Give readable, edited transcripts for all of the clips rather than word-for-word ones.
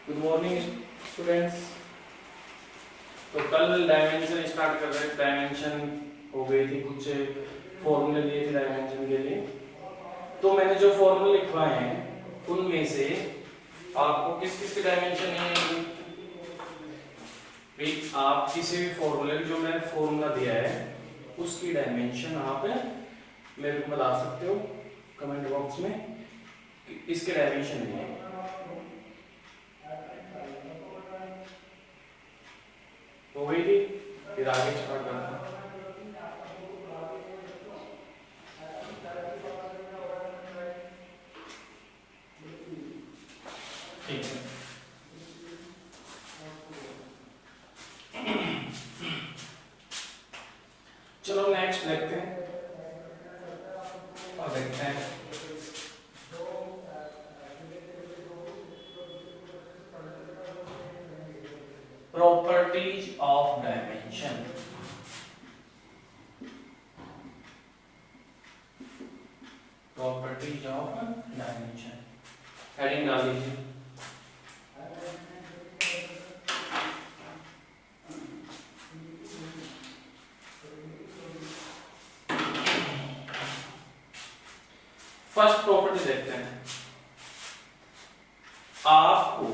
Good morning students. तो कल dimension start कर रहे थे। डायमेंशन हो गई थी, कुछ फॉर्मूले दिए थे डायमेंशन के लिए। तो मैंने जो फॉर्मूले लिखवाए हैं उनमें से आपको किस किस की डायमेंशन है, आप किसी भी फॉर्मूले जो मैंने फॉर्मूला दिया है उसकी डायमेंशन आप मेरे को बता सकते हो कमेंट बॉक्स में कि इसके डायमेंशन नहीं है। हो गई थी, फिर आगे स्टार्ट करते हैं। ठीक है, चलो नेक्स्ट देखते हैं और देखते हैं properties of dimension. Properties of dimension heading डाल दीजिए। फर्स्ट प्रॉपर्टी देखते हैं। आपको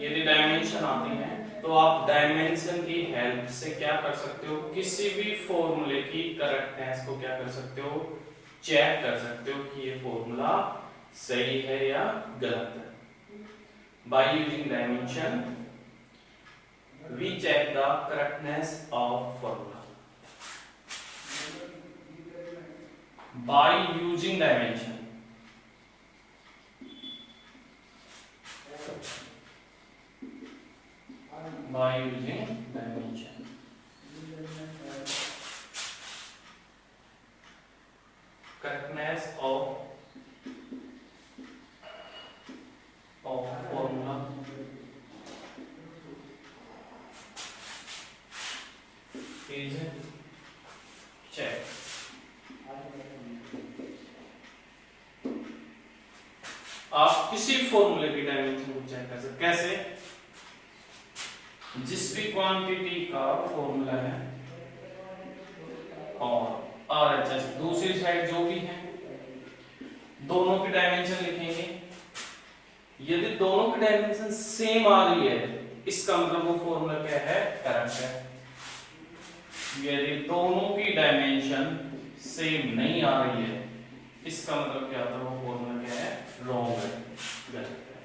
यदि डायमेंशन आती है तो आप डायमेंशन की हेल्प से क्या कर सकते हो, किसी भी फॉर्मूले की करेक्टनेस को क्या कर सकते हो, चेक कर सकते हो कि ये फॉर्मूला सही है या गलत है। By using dimension we check the correctness of formula. By using dimension by using dimension correctness of formula is checked। आप किसी फॉर्मूले की डायमेंशन को चेक कर सकते। कैसे? जिस भी क्वांटिटी का फॉर्मूला है और आरएचएस दूसरी साइड जो भी है, दोनों की डायमेंशन लिखेंगे। यदि दोनों की डायमेंशन सेम आ रही है इसका मतलब वो फॉर्मूला क्या है, करेक्ट है। यदि दोनों की डायमेंशन सेम नहीं आ रही है इसका मतलब क्या होता है, वो फॉर्मूला क्या है, रॉन्ग है, गलत है।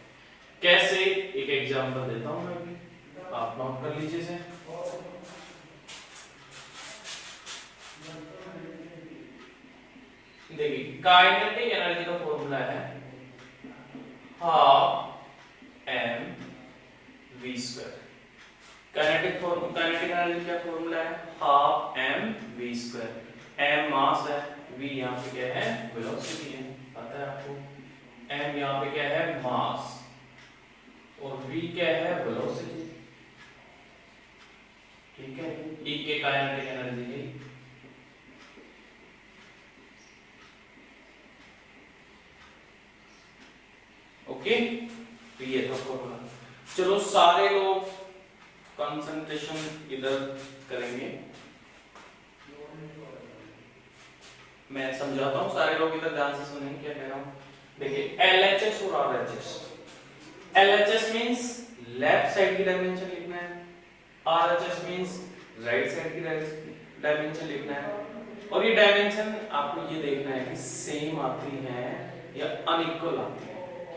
कैसे? एक एग्जांपल देता हूं मैं, आप नोट कर लीजिए इसे। देखिए काइनेटिक एनर्जी का फॉर्मूला है half M V square. Kinetic energy का फॉर्मूला है half M V square. M mass है, वी यहाँ पे क्या है, वेलोसिटी है, पता है आपको। एम यहाँ पे क्या है, मास, और वी क्या है, वेलोसिटी। ठीक है, ई के काइनेटिक एनर्जी है। ओके, तो ये था फॉर्मूला। चलो सारे लोग कंसंट्रेशन इधर करेंगे, मैं समझाता हूँ, सारे लोग इधर ध्यान से सुनेंगे क्या कह रहा हूँ। देखिए एलएचएस और RHS. LHS means left side की डायमेंशन लिखना है, आरएचएस मींस राइट साइड की डायमेंशन लिखना है। और ये डायमेंशन आपको ये देखना है कि सेम आती है या अनइक्वल आती है,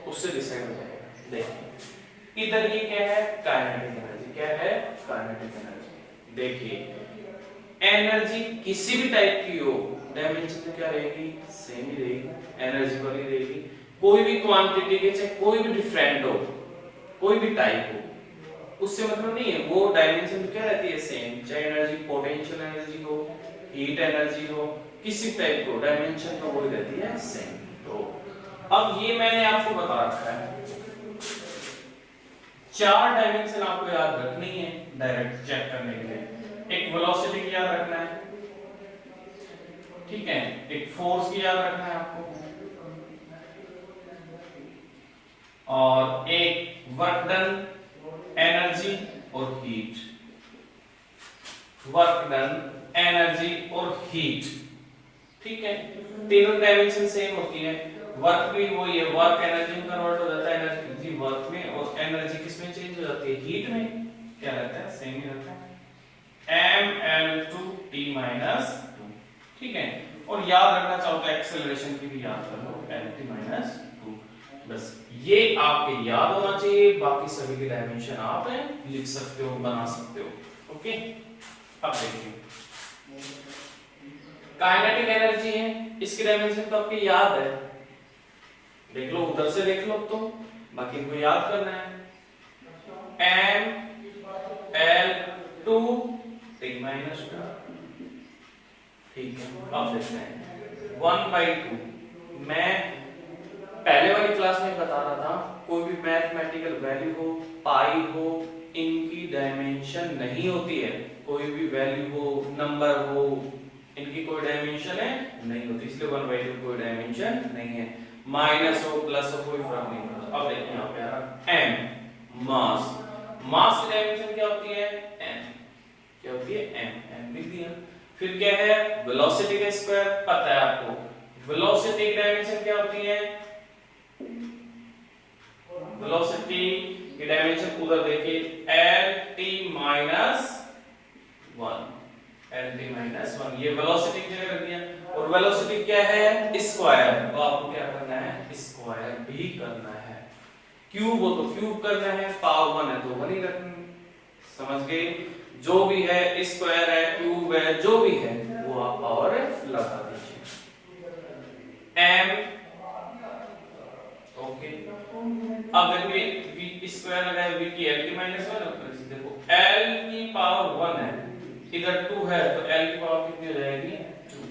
उससे डिसाइड हो जाएगा। देखिए इधर ये क्या है, काइनेटिक एनर्जी। क्या है, काइनेटिक एनर्जी। देखिए एनर्जी किसी भी टाइप की हो डायमेंशन में क्या रहेगी, सेम ही रहेगी, एनर्जी वाली रहेगी। कोई भी क्वांटिटी के चाहे कोई भी डिफरेंट हो, कोई भी टाइप हो, उससे मतलब नहीं है, वो डायमेंशन में क्या रहती है, सेम। चाहे एनर्जी पोटेंशियल एनर्जी हो, हीट एनर्जी हो, किसी टाइप को डायमेंशन तो वही रहती है, सेम। तो अब ये मैंने आपको बता रखा है, 4 डायमेंशन आपको याद रखनी है डायरेक्ट चेक करने के लिए। एक वेलोसिटी की याद रखना है, ठीक है, एक फोर्स की याद रखना है आपको, और एक वर्क डन एनर्जी और हीट, वर्क डन, एनर्जी और हीट। ठीक है, तीनों डायमेंशन सेम होती है, वर्क भी वही है, वर्क एनर्जी में कन्वर्ट हो जाता है, एनर्जी वर्क में, और एनर्जी किस में चेंज हो जाती है, हीट में। क्या रहता है, सेम ही रहता है, ml2t माइनस 2। ठीक है, और याद रखना चाहो तो एक्सेलरेशन की भी याद कर लो, lt माइनस 2। बस ये आपके याद होना चाहिए, बाकी सभी के डायमेंशन आप लिख सकते हो, बना सकते हो। ओके, अब देखिए काइनेटिक एनर्जी है, इसकी डायमेंशन तो आपकी याद है, देख लो उधर से देख लो, तो बाकी इनको याद करना है, ml2 t माइनस 2। ठीक है, अब देखते हैं 1/2। मैं पहले वाली क्लास में बता रहा था, कोई भी मैथमेटिकल वैल्यू हो, पाई हो, इनकी डायमेंशन नहीं होती है, कोई भी वैल्यू हो, नंबर हो, इनकी कोई डायमेंशन है नहीं होती, इसलिए 1/2 कोई डायमेंशन नहीं है। माइनस हो प्लस हो कोई फर्क नहीं पड़ता। अब देखिए यहाँ पे आ रहा m मास, मास की डायमेंशन क्या होती है, m, क्या होती है m लिख दिया। फिर क्या है, वेलोसिटी का स्क्वायर पता है आपको, वेलोसिटी की डायमेंशन क्या होती है, वेलोसिटी की डायमेंशन उधर देखिए lt माइनस 1, lt माइनस 1, ये वेलोसिटी की जगह रख दिया। और वेलोसिटी क्या है, स्क्वायर, तो आपको क्या करना है, स्क्वायर भी करना है। क्यूब हो तो क्यूब करना है, पावर 1 है तो 1 ही रखना है। समझ गए, जो भी है, स्क्वायर है, क्यूब है, जो भी है वो आप पावर लगा दीजिए। m, ओके, अब देखिए v स्क्वायर लगा है, v की lt माइनस 1, देखो l की पावर 1 है, इधर 2 है, तो l की पावर कितनी हो जाएगी, 2।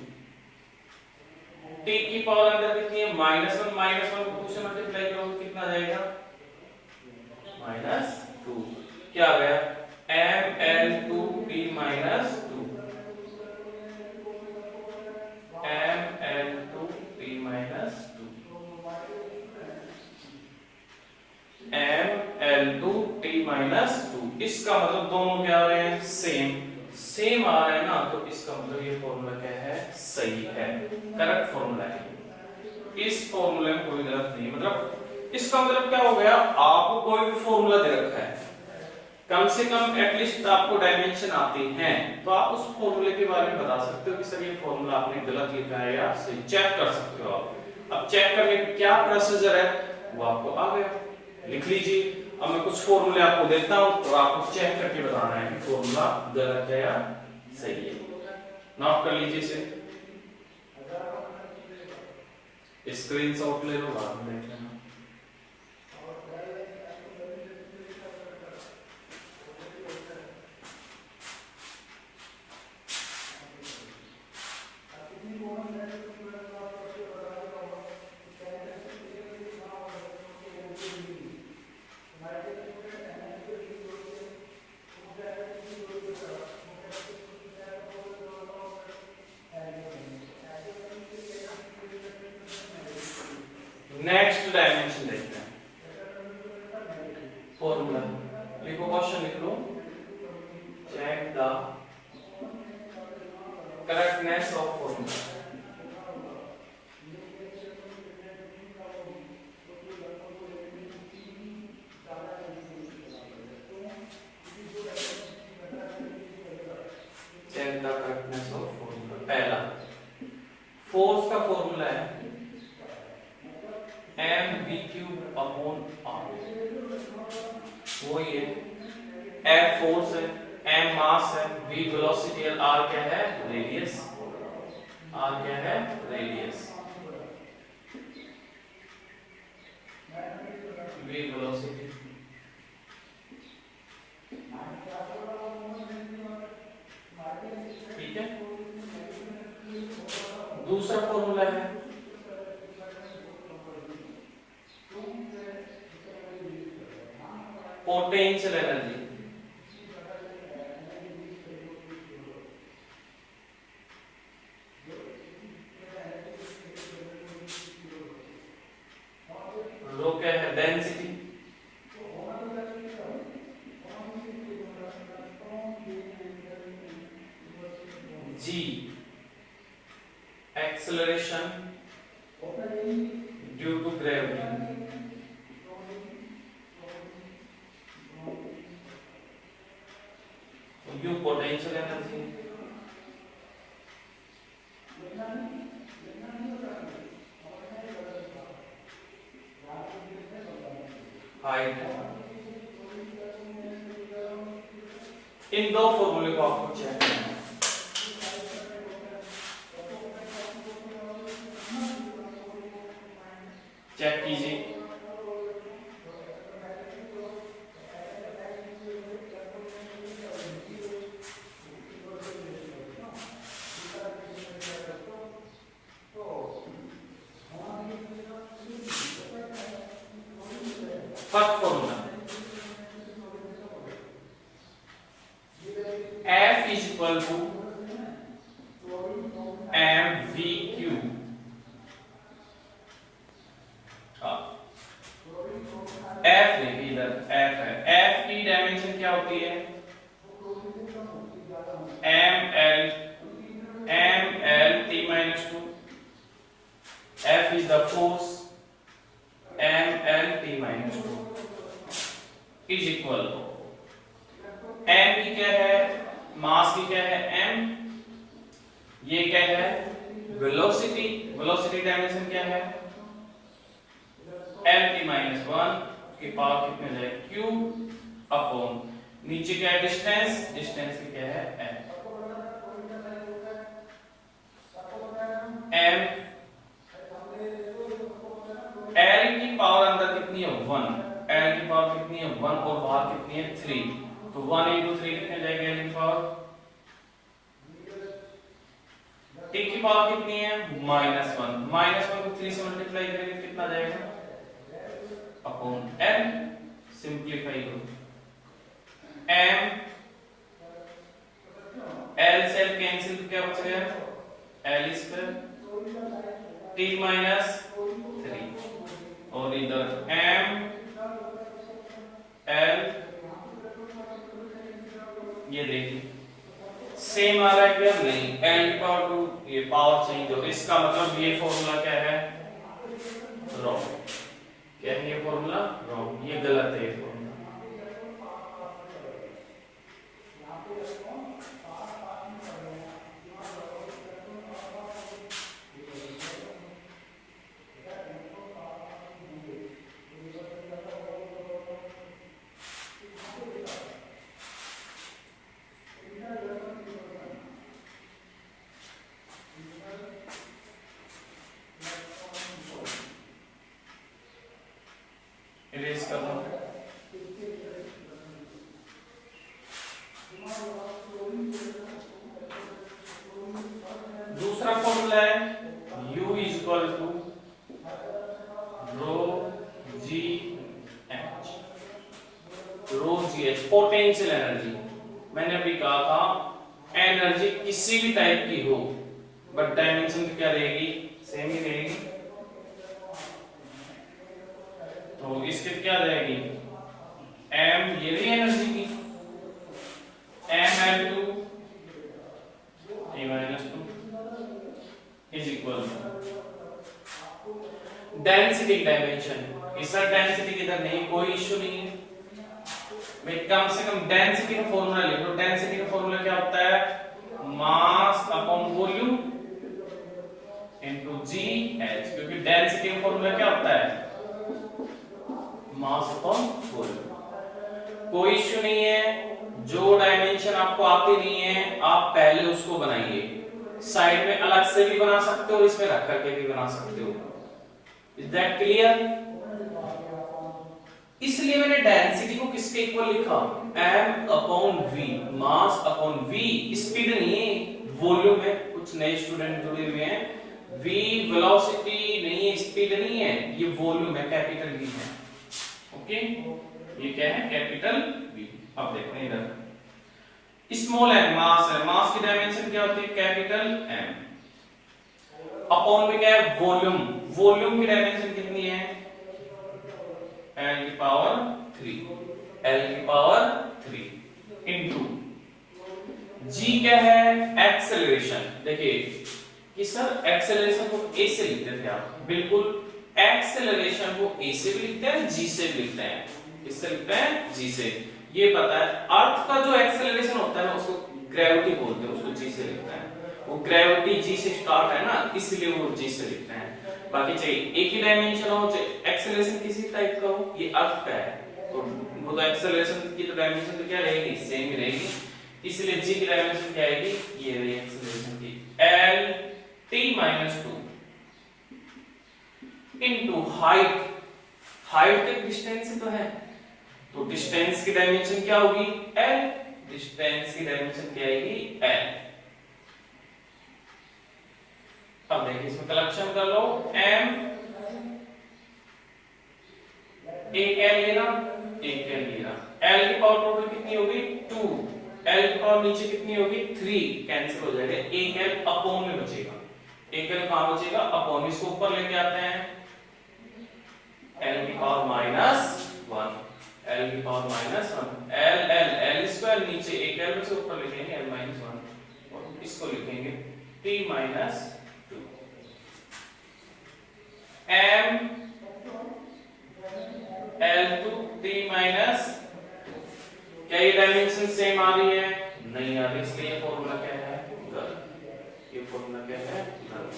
t की पावर अंदर कितनी है, -1, -1 को 2 से मल्टीप्लाई करोगे कितना जाएगा, -2। क्या आ गया, ml2t minus 2, ml2t minus 2, ml2t minus 2। इसका मतलब दोनों क्या आ रहे हैं, सेम, सेम आ रहे हैं ना, तो इसका मतलब ये फॉर्मूला क्या है, सही है, करेक्ट फॉर्मूला है। इस फॉर्मूले में कोई गलत नहीं, मतलब इसका मतलब क्या हो गया, आपको कोई भी फॉर्मूला दे रखा है, कम से कम एटलीस्ट आपको डायमेंशन आती हैं, तो आप उस फॉर्मूले के बारे में बता सकते हो कि सर ये फॉर्मूला आपने गलत लिखा है या सही, चेक कर सकते हो आप। अब चेक करने का क्या प्रोसीजर है वो आपको आ गया, लिख लीजिए। अब मैं कुछ फॉर्मूले आपको देता हूं और आपको चेक करके बताना है कि फॉर्मूला गलत है या सही है। नोट कर लीजिए इसे, स्क्रीनशॉट ले लो, बाद में देख लेना। नेक्स्ट डायमेंशन देखते हैं, फॉर्मूला लिखो, क्वेश्चन लिख लो, check the correctness of formula. Check the correctness of formula. पहला फोर्स का फॉर्मूला है mv3/r, वो ये F फोर्स है, m मास है, v वेलोसिटी है, r क्या है, रेडियस, r क्या है, रेडियस, v वेलोसिटी। ठीक है, दूसरा फॉर्मूला है पोटेंशियल एनर्जी, रो क्या है, density, U potential energy, height. इन दो फॉर्मूले को आपको चेक करना है। चेक कीजिए। First formula F is equal to mv/q। F देखिए इधर F है, F की डायमेंशन क्या होती है? ml/t-2। F is the force, ml/t-2 is equal to m की क्या है? मास की क्या है? m। ये क्या है? वेलोसिटी। वेलोसिटी डायमेंशन क्या है? lt-1 की पावर कितने हो जाए? q अपॉन नीचे क्या है? डिस्टेंस। डिस्टेंस की क्या है? m। m l की पावर अंदर कितनी है? 1। l की पावर कितनी है? 1 और बाहर कितनी है? 3। तो 1 into 3 कितने जाएंगे? l की पावर। t की पावर कितनी है? -1। -1 को 3 से मल्टीप्लाई करेंगे कितना जाएगा? Upon m। सिंपलीफाई करो। m l से l कैंसिल तो क्या बच गया? l स्क्वायर t -3 और इधर m l ये देखिए सेम आ रहा है क्या? नहीं, l की पावर 2 ये पावर चेंज हो, इसका मतलब ये फॉर्मूला क्या है? रॉन्ग। क्या है ये फॉर्मूला? रॉन्ग, ये गलत है ये फॉर्मूला। इरेज कर दो। दूसरा फॉर्मूला है U is equal to rho g h. Rho g h potential energy. मैंने अभी कहा था एनर्जी किसी भी टाइप की हो बट डायमेंशन क्या रहेगी? सेम ही रहेगी। तो इसके क्या रहेगी? m ये रही एनर्जी की ml/2 t-2 is equal density dimension. इसका डेंसिटी किधर नहीं, कोई इश्यू नहीं है भाई, कम से कम डेंसिटी का फॉर्मूला लिख लो। डेंसिटी का फॉर्मूला क्या होता है? Mass upon volume into gh, क्योंकि डेंसिटी का फॉर्मूला क्या होता है? Mass upon volume. कोई इश्यू नहीं है, जो डायमेंशन आपको आती नहीं है आप पहले उसको बनाइए। साइड में अलग से भी बना सकते हो, इसमें रख करके भी बना सकते हो। Is that clear? इसलिए मैंने डेंसिटी को किसके इक्वल लिखा? m upon v, mass upon v। Speed नहीं है, वॉल्यूम है। कुछ नए स्टूडेंट जुड़े हुए हैं, v वेलोसिटी नहीं है, स्पीड नहीं है, ये वॉल्यूम है, कैपिटल v है। ओके, ये क्या है? Capital V। अब देखते हैं इधर स्मॉल m मास है, मास की डायमेंशन क्या होती है? Capital M। अपॉन में क्या है? वॉल्यूम। वॉल्यूम की डायमेंशन कितनी है? L की पावर 3, L की पावर 3 इनटू G क्या है? एक्सेलरेशन। देखिए कि सर एक्सेलरेशन को A से लिखते थे आप, बिल्कुल एक्सेलरेशन को A से भी लिखते हैं, G से भी लिखते हैं। किससे लिखते हैं? G से। ये पता है अर्थ का जो एक्सेलरेशन होता है ना उसको ग्रेविटी बोलते हैं, उसको जी से लिखते हैं। वो ग्रेविटी जी से स्टार्ट है ना, इसलिए वो जी से लिखते हैं। बाकी चाहिए एक ही डायमेंशन हो, एक्सेलरेशन किसी टाइप का हो, ये अर्थ का है तो वो तो एक्सेलरेशन की तो डायमेंशन तो क्या रहेगी, सेम ही रहेगी, इसलिए जी की डायमेंशन क्या आएगी, ये रही एक्सेलरेशन की L T minus 2 into height. Height एक डिस्टेंस ही तो है, तो डिस्टेंस की डायमेंशन क्या होगी, एल। डिस्टेंस की डायमेंशन क्या आएगी, एल। अब देखिए इसमें कलेक्शन कर लो, m एक l ये ना, एक l ये ना, l की पावर टोटल कितनी होगी 2, l की पावर नीचे कितनी होगी 3, कैंसिल हो जाएगा, एक l अपॉन में बचेगा, एक l कहां बचेगा, अपॉन, इसको ऊपर लेके आते हैं, l की पावर -1, l की पावर -1, l स्क्वायर नीचे एक l बचे, ऊपर लिखेंगे l -1 और इसको लिखेंगे t -2, m L2 t minus, क्या ये डायमेंशन सेम आ रही है, नहीं आ रही, इसलिए ये फॉर्मूला क्या है, गलत। ये फॉर्मूला क्या है, गलत।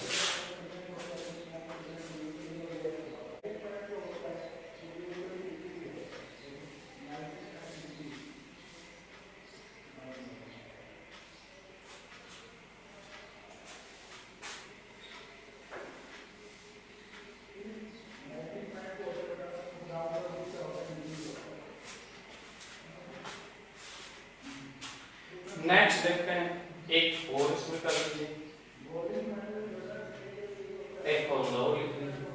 नेक्स्ट देखते हैं, एक और इसमें कर लीजिए, एक फॉर्मूला और लिख लीजिए,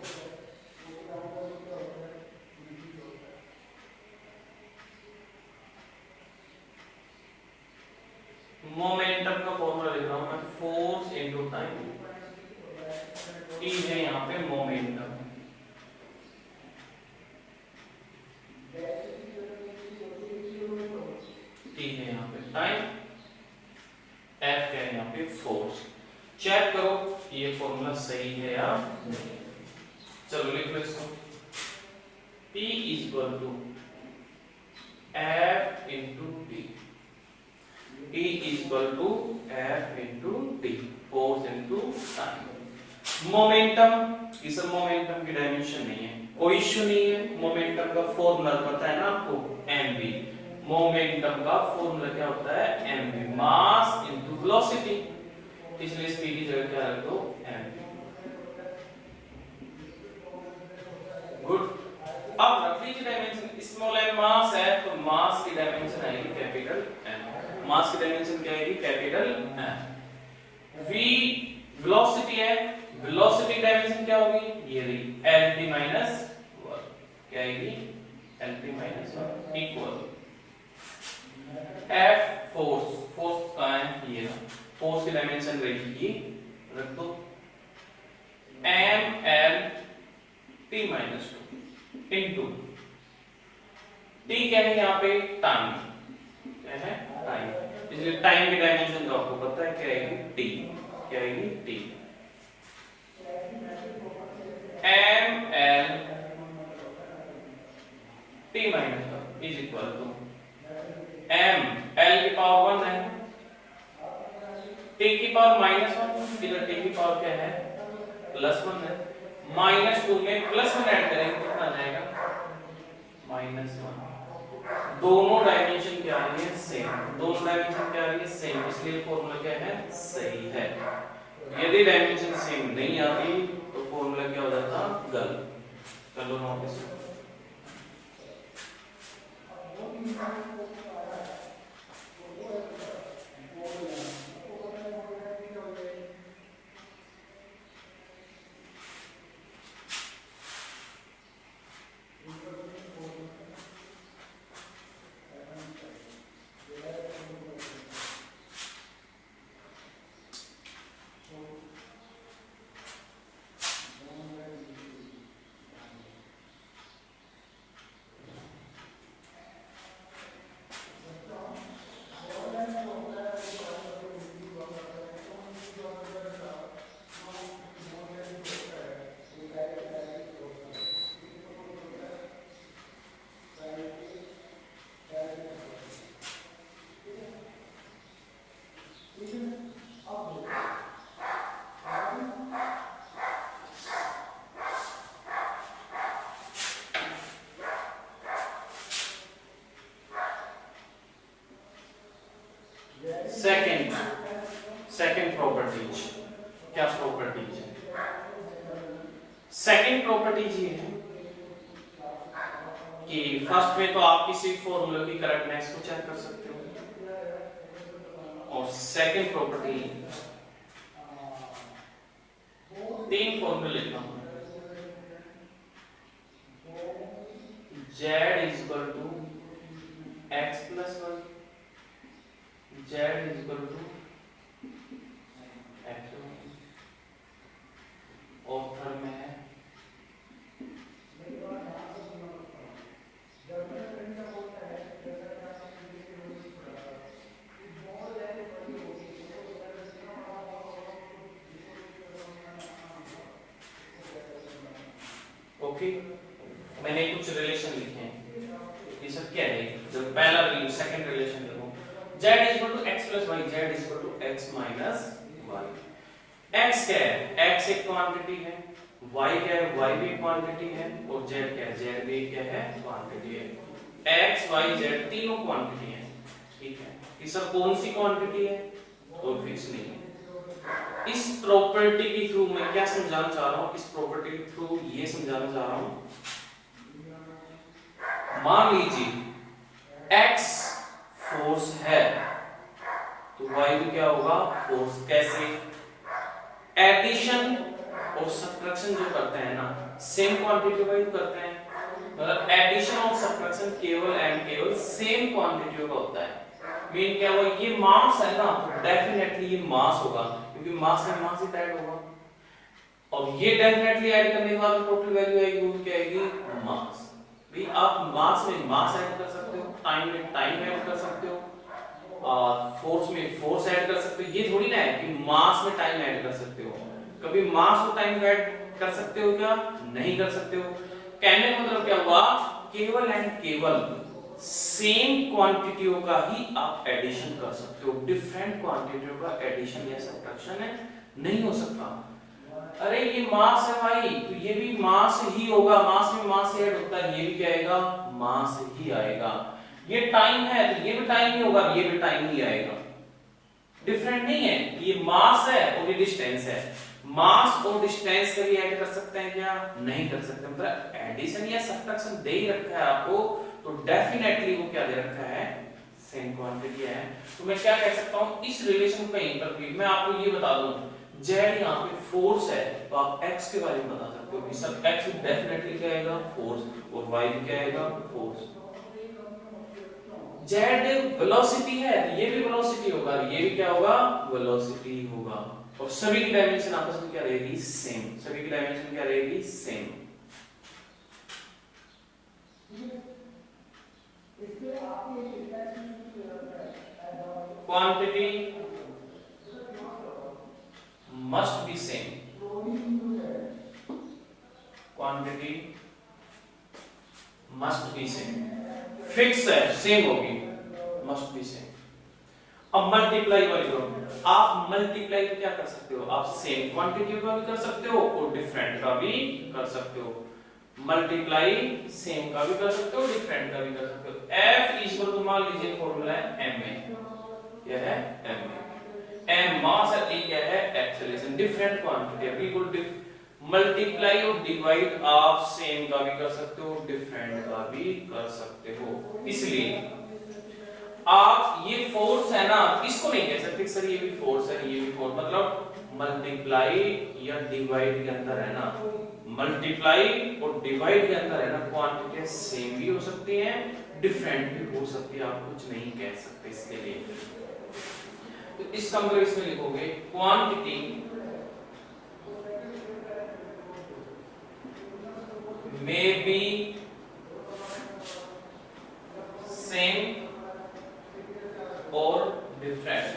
मोमेंटम का फॉर्मूला लिख रहा हूं मैं, फोर्स इनटू टाइम, ई है यहाँ पे मोमेंटम, टी है यहाँ पे टाइम, एफ है यहाँ पे फोर्स। चेक करो ये फॉर्मूला सही है या नहीं, चलो लिख लो इसको, P is equal to F into T, P is equal to F into T, force into time. Momentum, इस मोमेंटम की डायमेंशन नहीं है, कोई इश्यू नहीं है, मोमेंटम का फॉर्मूला पता है ना आपको, mv। मोमेंटम का फॉर्मूला क्या होता है, mv, मास इंटू वेलोसिटी, इसलिए इस p की जगह क्या रख दो, mv। गुड। अब रख लीजिए डायमेंशन, स्मॉल m मास है तो मास की डायमेंशन आएगी कैपिटल M, मास की डायमेंशन क्या आएगी, कैपिटल M। v वेलोसिटी है, वेलोसिटी डायमेंशन क्या होगी, ये रही lt माइनस 1, क्या आएगी, lt minus 1 equal f force, force कहां है, ये ना, फोर्स की डायमेंशन रहेगी ये, रख दो m l t minus 2 into t क्या है यहाँ पे, टाइम, क्या है, टाइम, इसलिए टाइम की डायमेंशन तो आपको पता है क्या आएगी, t, क्या आएगी, t, m l t minus 1 is equal to m l की पावर 1 है, t की पावर -1, इधर t की पावर क्या है, +1 है, -2 में +1 ऐड करेंगे कितना आ जाएगा, -1। दोनों डायमेंशन क्या आ रही है, सेम, दोनों डायमेंशन क्या आ रही है, सेम, इसलिए फॉर्मूला क्या है, सही है। यदि डायमेंशन सेम नहीं आती तो फॉर्मूला क्या हो जाता, गलत। चलो नोटिस, सेकंड सेकंड प्रॉपर्टीज, क्या प्रॉपर्टीज है? सेकंड प्रॉपर्टीज ये है कि फर्स्ट में तो आप किसी फॉर्मूले की करेक्टनेस को चेक कर सकते हो, और सेकंड प्रॉपर्टी तीन फॉर्मूले लिखता हूं। z is equal to x plus one, z is equal to x, ऑथर में है ओके। मैंने कुछ रिलेशन लिखे हैं, ये सब क्या है? जब पहला रिलेशन, सेकंड रिलेशन देखो, z is equal to x plus y, z is equal to x minus y। x क्या है? x एक क्वांटिटी है, y क्या है? y भी क्वांटिटी है, और z क्या है? z भी क्या है? क्वांटिटी है। x y z तीनों क्वांटिटी है, ठीक है। ये सब कौन सी क्वांटिटी है? कोई फिक्स नहीं है। इस प्रॉपर्टी के थ्रू मैं क्या समझाना चाह रहा हूं? इस प्रॉपर्टी के थ्रू ये समझाना चाह रहा हूं, मान लीजिए x फोर्स है तो y भी क्या होगा? फोर्स। कैसे? एडिशन और सब्ट्रैक्शन जो करते हैं ना, सेम क्वांटिटी का यूज करते हैं, मतलब एडिशन और सब्ट्रैक्शन केवल एंड केवल सेम क्वांटिटी का होता है। मीन क्या हुआ? ये मास है ना, तो डेफिनेटली ये मास होगा, क्योंकि मास में मास ही ऐड होगा, और ये डेफिनेटली ऐड करने के बाद टोटल वैल्यू आएगी, वो क्या आएगी? मास। भी आप मास में मास ऐड कर सकते हो, टाइम में टाइम ऐड कर सकते हो, और फोर्स में फोर्स ऐड कर सकते हो। ये थोड़ी ना है कि मास में टाइम ऐड कर सकते हो। कभी मास और टाइम ऐड कर सकते हो क्या? नहीं कर सकते हो। कहने का मतलब क्या हुआ? केवल एंड केवल सेम क्वांटिटियों का ही आप एडिशन कर सकते हो, डिफरेंट क्वांटिटियों का एडिशन या सब्ट्रैक्शन है नहीं हो सकता। अरे ये मास है भाई, तो ये भी मास ही होगा, मास में मास ऐड होता है, ये भी क्या आएगा? मास ही आएगा। ये टाइम है तो ये भी टाइम ही होगा, ये भी टाइम ही आएगा। डिफरेंट नहीं है, ये मास है और ये डिस्टेंस है। मास और डिस्टेंस का भी ऐड कर सकते हैं क्या? नहीं कर सकते। मतलब एडिशन या सब्ट्रैक्शन दे ही रखा है आपको, तो डेफिनेटली वो क्या दे रखा है? सेम क्वांटिटी है। तो मैं क्या कह सकता हूं इस रिलेशन को कहीं पर भी? मैं आपको ये बता दूं, z यहाँ पे फोर्स है, तो आप x के बारे में बता सकते हो कि सब x डेफिनेटली क्या आएगा? फोर्स, और y भी क्या आएगा? फोर्स। z वेलोसिटी है, तो ये भी वेलोसिटी होगा, ये भी क्या होगा? वेलोसिटी होगा। और सभी की डायमेंशन आपस में क्या रहेगी? सेम। सभी की डायमेंशन क्या रहेगी? Same. Quantity must be same, quantity must be same, fix है, सेम होगी, must be same। अब मल्टीप्लाई वाली प्रॉब्लम, आप मल्टीप्लाई क्या कर सकते हो? आप सेम क्वांटिटी का भी कर सकते हो और डिफरेंट का भी कर सकते हो। मल्टीप्लाई सेम का भी कर सकते हो, डिफरेंट का भी कर सकते हो। F इक्वल टू, मान लीजिए फॉर्मूला है ma, क्या है? ma, m मास है, a क्या है? एक्सेलरेशन। डिफरेंट क्वांटिटी है, बिल्कुल मल्टीप्लाई और डिवाइड आप सेम का भी कर सकते हो, डिफरेंट का भी कर सकते हो। इसलिए आप ये फोर्स है ना, इसको नहीं कह सकते सर ये भी फोर्स है, ये भी फोर्स, मतलब मल्टीप्लाई या डिवाइड के अंदर है ना, मल्टीप्लाई और डिवाइड के अंदर है ना, क्वांटिटी सेम भी हो सकती है, डिफरेंट भी हो सकती है, आप कुछ नहीं कह सकते इसके लिए। तो इसका मतलब इसमें लिखोगे quantity may be same or different।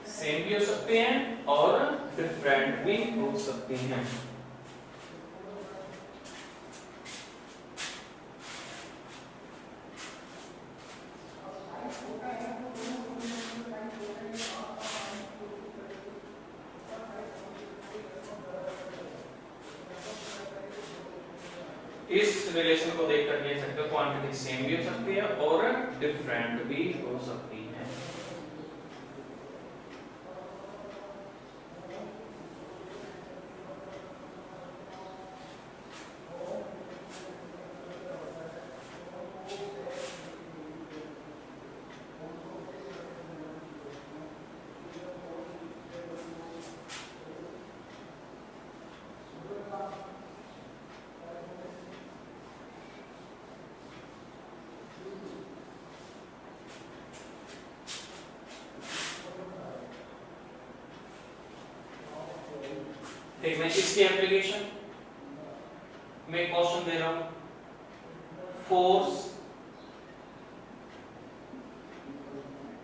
Same भी हो सकते हैं और डिफरेंट भी हो सकते हैं। इस रिलेशन को देख कर कह सकते हो क्वांटिटी सेम भी हो सकती है और डिफरेंट भी हो सकती है। देखना इसकी एप्लीकेशन मैं क्वेश्चन दे रहा हूं, force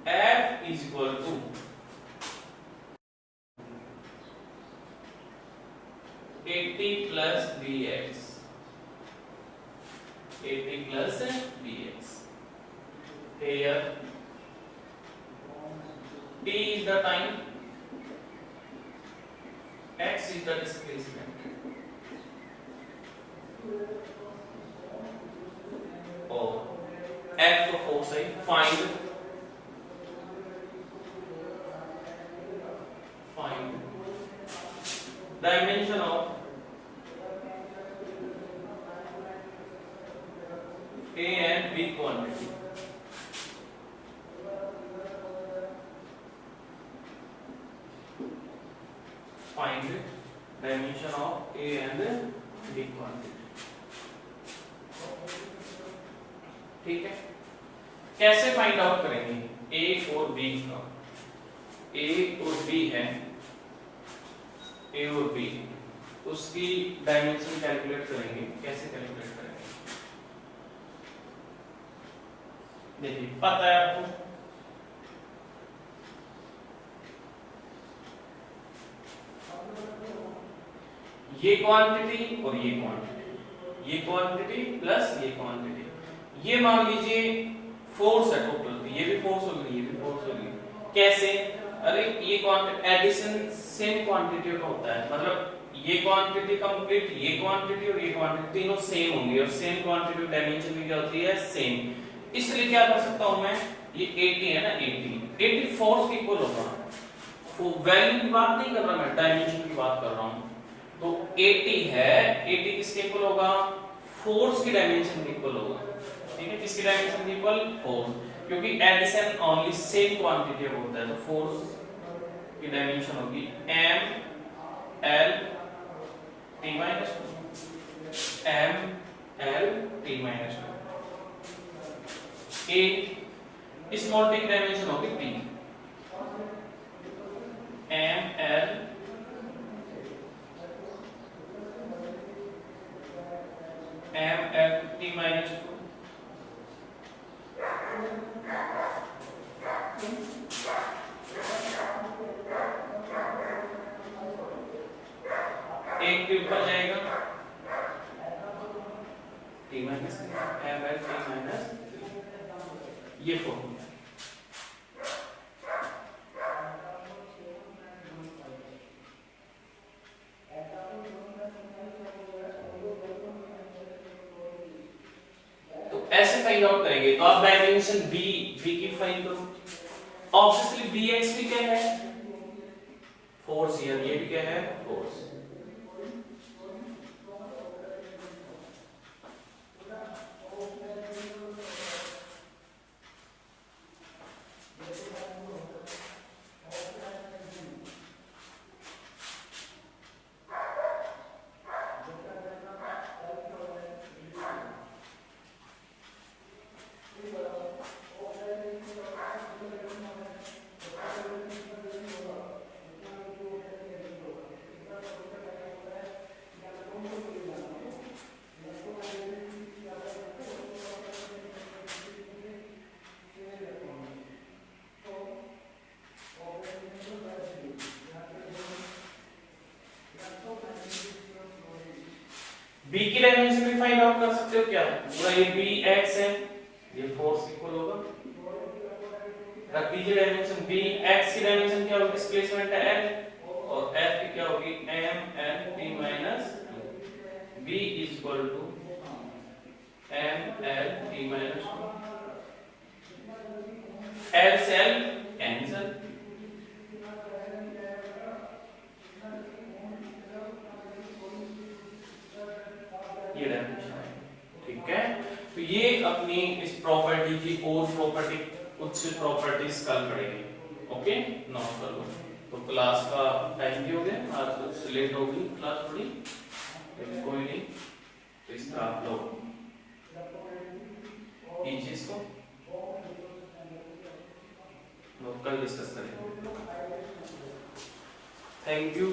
F is equal to 80 plus bx, 80 plus bx. Here t is the time, x is the displacement. और F for force है, find dimension of A and B quantity. Find dimension of A and B quantity. ठीक है, कैसे find out करेंगे A और B का? A और B है, A और B, उसकी डायमेंशन कैलकुलेट करेंगे। कैसे कैलकुलेट करेंगे? देखिए पता है आपको, ये क्वांटिटी और ये क्वांटिटी, ये क्वांटिटी प्लस ये क्वांटिटी, ये मान लीजिए फोर्स है टोटल, ये भी फोर्स होगी, ये भी फोर्स होगी। कैसे? अरे ये क्वांटिटी एडिशन सेम क्वांटिटी का होता है, मतलब ये क्वांटिटी कंप्लीट, ये क्वांटिटी और ये क्वांटिटी तीनों सेम होंगी और सेम क्वांटिटी डायमेंशन भी क्या होती है? सेम। इसलिए क्या कर सकता हूं मैं, ये 80 है ना, 80 फोर्स की इक्वल होगा। वैल्यू की बात नहीं कर रहा मैं, डायमेंशन की बात कर रहा हूं। तो 80 है, 80 किसके इक्वल होगा? फोर्स की डायमेंशन के इक्वल होगा। ठीक है, किसकी डायमेंशन के इक्वल? फोर्स, क्योंकि एडिशन ओनली सेम क्वांटिटी होता है, तो फोर्स की डायमेंशन होगी m l t minus 2, m l t minus 2। a small t की डायमेंशन होगी t, m l t minus 2। एक के ऊपर जाएगा t minus m l t minus, ये फॉर्मूला। तो ऐसे फाइंड आउट करेंगे। तो आप डायमेंशन b की फाइंड करो। ऑब्वियसली bx भी क्या है? फोर्स। ये भी क्या है? फोर्स। b की डायमेंशन भी फाइंड आउट कर सकते हो क्या? पूरा ये bx है, ये फोर्स इक्वल होगा, रख दीजिए डायमेंशन b। x की डायमेंशन क्या होगी? डिस्प्लेसमेंट है l, और f की क्या होगी? m l t minus 2। b is equal to M L T minus L सेल एन सेल, ये डायमेंशन है। ठीक है, तो ये अपनी इस प्रॉपर्टी की और प्रॉपर्टी, कुछ प्रॉपर्टीज कल पढ़ेंगे। ओके, नोट कर लो। तो क्लास का टाइम भी हो गया, आज से लेट हो गई क्लास थोड़ी, लेकिन कोई नहीं, तो इस तरह आप लोग ये चीज को कल डिस्कस करेंगे। Thank you.